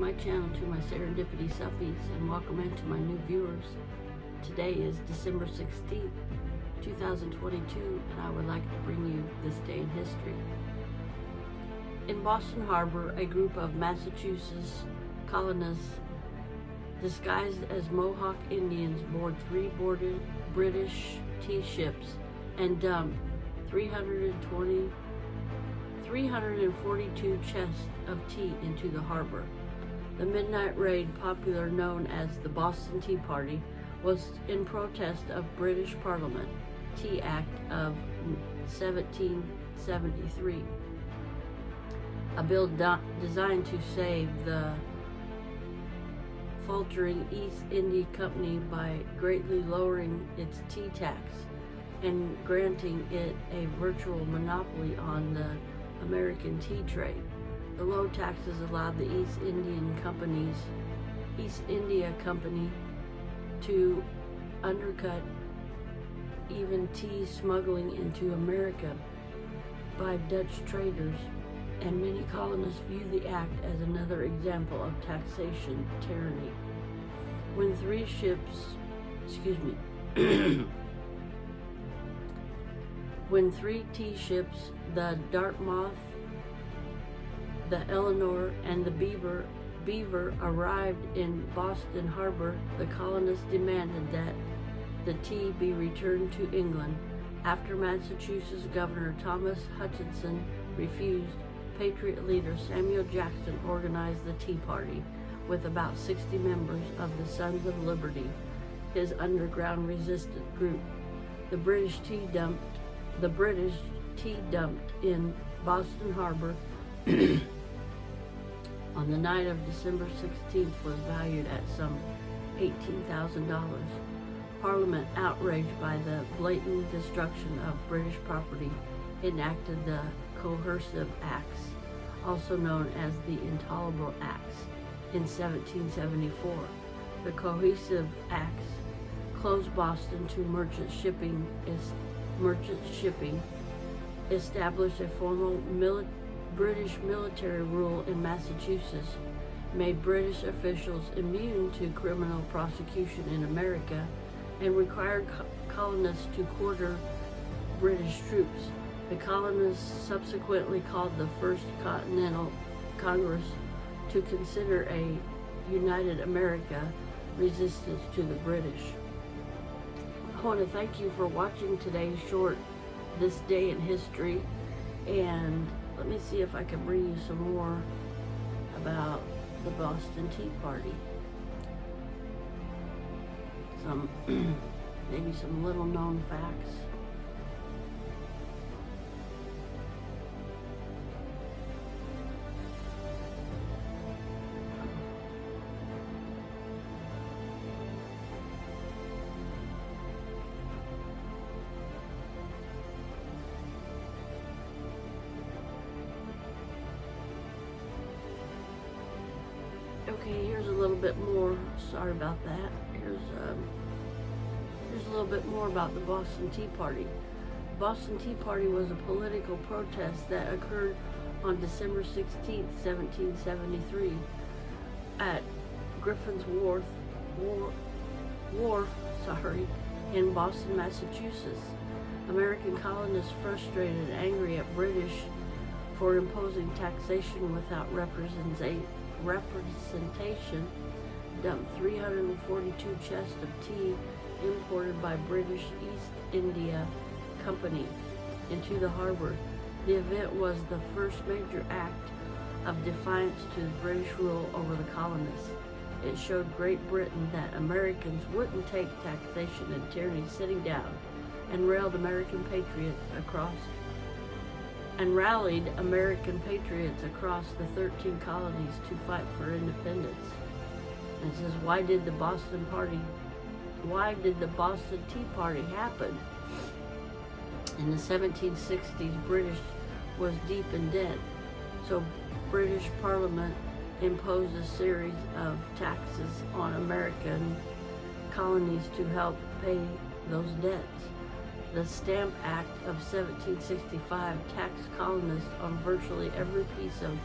my channel to my Serendipity Suppies and welcome into my new viewers. Today is December 16th, 2022, and I would like to bring you this day in history. In Boston Harbor, a group of Massachusetts colonists disguised as Mohawk Indians board three boarded British tea ships and dumped 342 chests of tea into the harbor. The midnight raid, popular known as the Boston Tea Party, was in protest of British Parliament Tea Act of 1773, a bill designed to save the faltering East India Company by greatly lowering its tea tax and granting it a virtual monopoly on the American tea trade. The low taxes allowed the East India Company to undercut even tea smuggling into America by Dutch traders, and many colonists view the act as another example of taxation tyranny. When three tea ships, the Dartmouth, the Eleanor, and the Beaver arrived in Boston Harbor, the colonists demanded that the tea be returned to England. After Massachusetts Governor Thomas Hutchinson refused, Patriot leader Samuel Jackson organized the Tea Party with about 60 members of the Sons of Liberty, his underground resistance group. The British tea dumped in Boston Harbor on the night of December 16th was valued at some $18,000. Parliament, outraged by the blatant destruction of British property, enacted the Coercive Acts, also known as the Intolerable Acts, in 1774. The Coercive Acts closed Boston to merchant shipping, established a formal British military rule in Massachusetts, made British officials immune to criminal prosecution in America, and required colonists to quarter British troops. The colonists subsequently called the First Continental Congress to consider a united America resistance to the British. I want to thank you for watching today's short This Day in History, and let me see if I can bring you some more about the Boston Tea Party. Maybe some little known facts. Okay, here's a little bit more. Sorry about that. Here's a little bit more about the Boston Tea Party. The Boston Tea Party was a political protest that occurred on December 16th, 1773, at Griffin's Wharf, in Boston, Massachusetts. American colonists, frustrated and angry at British for imposing taxation without representation, dumped 342 chests of tea imported by British East India Company into the harbor. The event was the first major act of defiance to the British rule over the colonists. It showed Great Britain that Americans wouldn't take taxation and tyranny sitting down, and rallied American patriots across the 13 colonies to fight for independence. And it says, why did the Boston Tea Party happen? In the 1760s, British was deep in debt, so British Parliament imposed a series of taxes on American colonies to help pay those debts. The Stamp Act of 1765 taxed colonists on virtually every piece of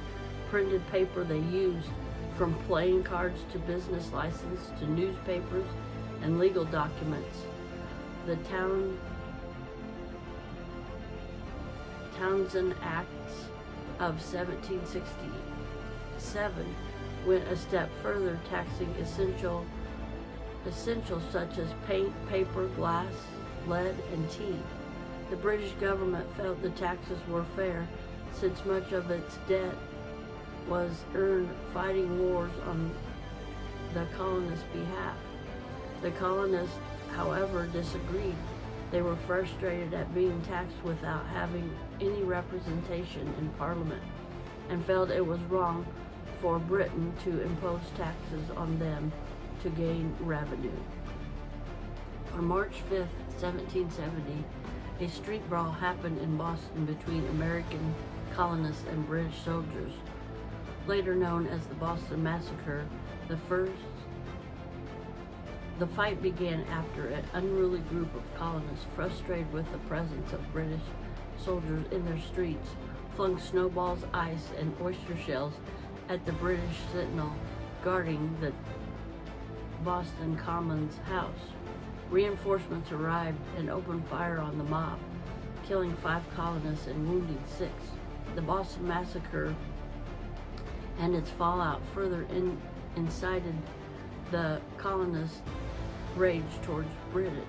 printed paper they used, from playing cards to business license to newspapers and legal documents. The Townshend Acts of 1767 went a step further, taxing essentials such as paint, paper, glass, lead, and tea. The British government felt the taxes were fair, since much of its debt was earned fighting wars on the colonists' behalf. The colonists, however, disagreed. They were frustrated at being taxed without having any representation in Parliament, and felt it was wrong for Britain to impose taxes on them to gain revenue. On March 5, 1770, a street brawl happened in Boston between American colonists and British soldiers, later known as the Boston Massacre. The fight began after an unruly group of colonists, frustrated with the presence of British soldiers in their streets, flung snowballs, ice, and oyster shells at the British sentinel guarding the Boston Commons House. Reinforcements arrived and opened fire on the mob, killing 5 colonists and wounding 6. The Boston Massacre and its fallout further incited the colonists' rage towards Britain.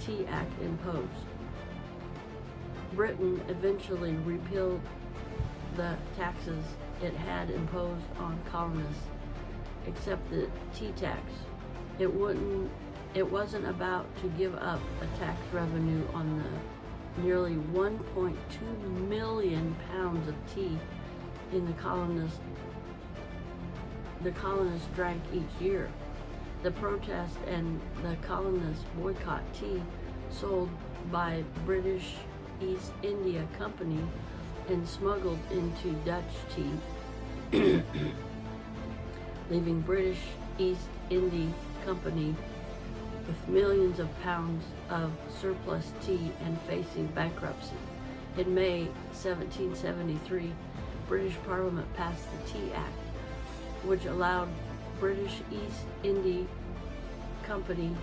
Tea Act imposed. Britain eventually repealed the taxes it had imposed on colonists, except the tea tax. It wasn't about to give up a tax revenue on the nearly 1.2 million pounds of tea in the colonists drank each year. The protest and the colonists boycott tea sold by British East India Company and smuggled into Dutch tea, leaving British East India Company with millions of pounds of surplus tea and facing bankruptcy. In May 1773, British Parliament passed the Tea Act, which allowed British East India Company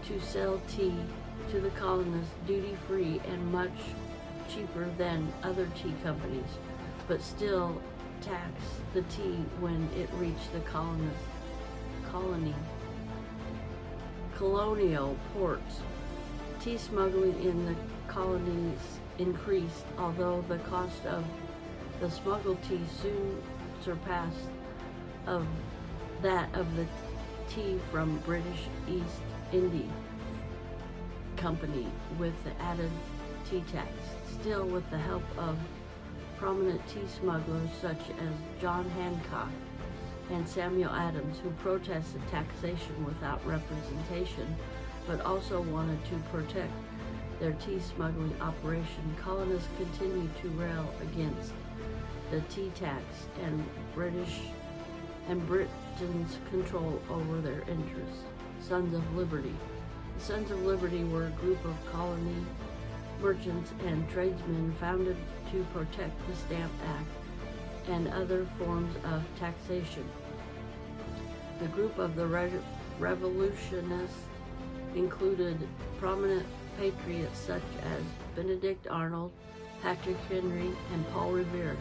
to sell tea to the colonists duty-free and much cheaper than other tea companies, but still tax the tea when it reached the colonial ports. Tea smuggling in the colonies increased, although the cost of the smuggled tea soon surpassed that of the tea from British East India Company with the added tea tax. Still, with the help of prominent tea smugglers such as John Hancock and Samuel Adams, who protested taxation without representation, but also wanted to protect their tea smuggling operation, colonists continued to rail against the tea tax and Britain's control over their interests. Sons of Liberty. The Sons of Liberty were a group of colony merchants and tradesmen founded to protect the Stamp Act and other forms of taxation. The group of the revolutionists included prominent patriots such as Benedict Arnold, Patrick Henry, and Paul Revere,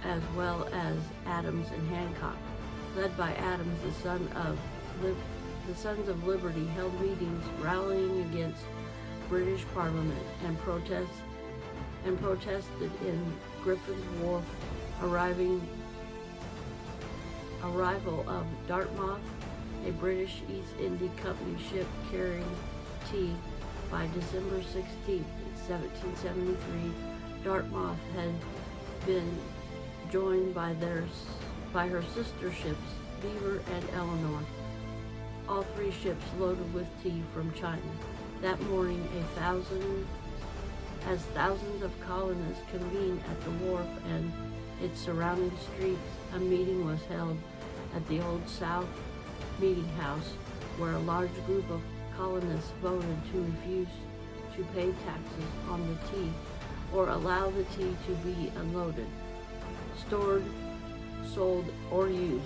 as well as Adams and Hancock. Led by Adams, the Sons of Liberty held meetings rallying against British Parliament and protested in Griffin's Wharf. Arrival of Dartmouth, a British East India Company ship carrying tea. By December 16, 1773, Dartmouth had been joined by her sister ships, Beaver and Eleanor, all 3 ships loaded with tea from China. That morning, thousands of colonists convened at the wharf and its surrounding streets, a meeting was held at the Old South Meeting House, where a large group of colonists voted to refuse to pay taxes on the tea or allow the tea to be unloaded, stored sold, or used.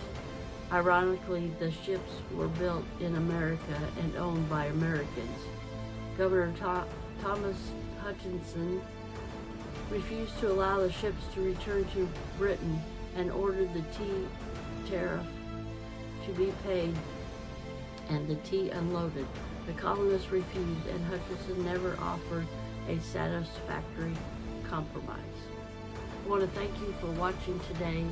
Ironically, the ships were built in America and owned by Americans. Governor Thomas Hutchinson refused to allow the ships to return to Britain and ordered the tea tariff to be paid and the tea unloaded. The colonists refused, and Hutchinson never offered a satisfactory compromise. I want to thank you for watching today,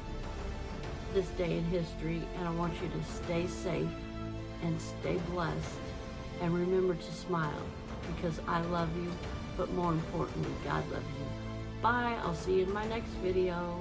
this day in history, and I want you to stay safe and stay blessed, and remember to smile, because I love you, but more importantly, God loves you. Bye. I'll see you in my next video.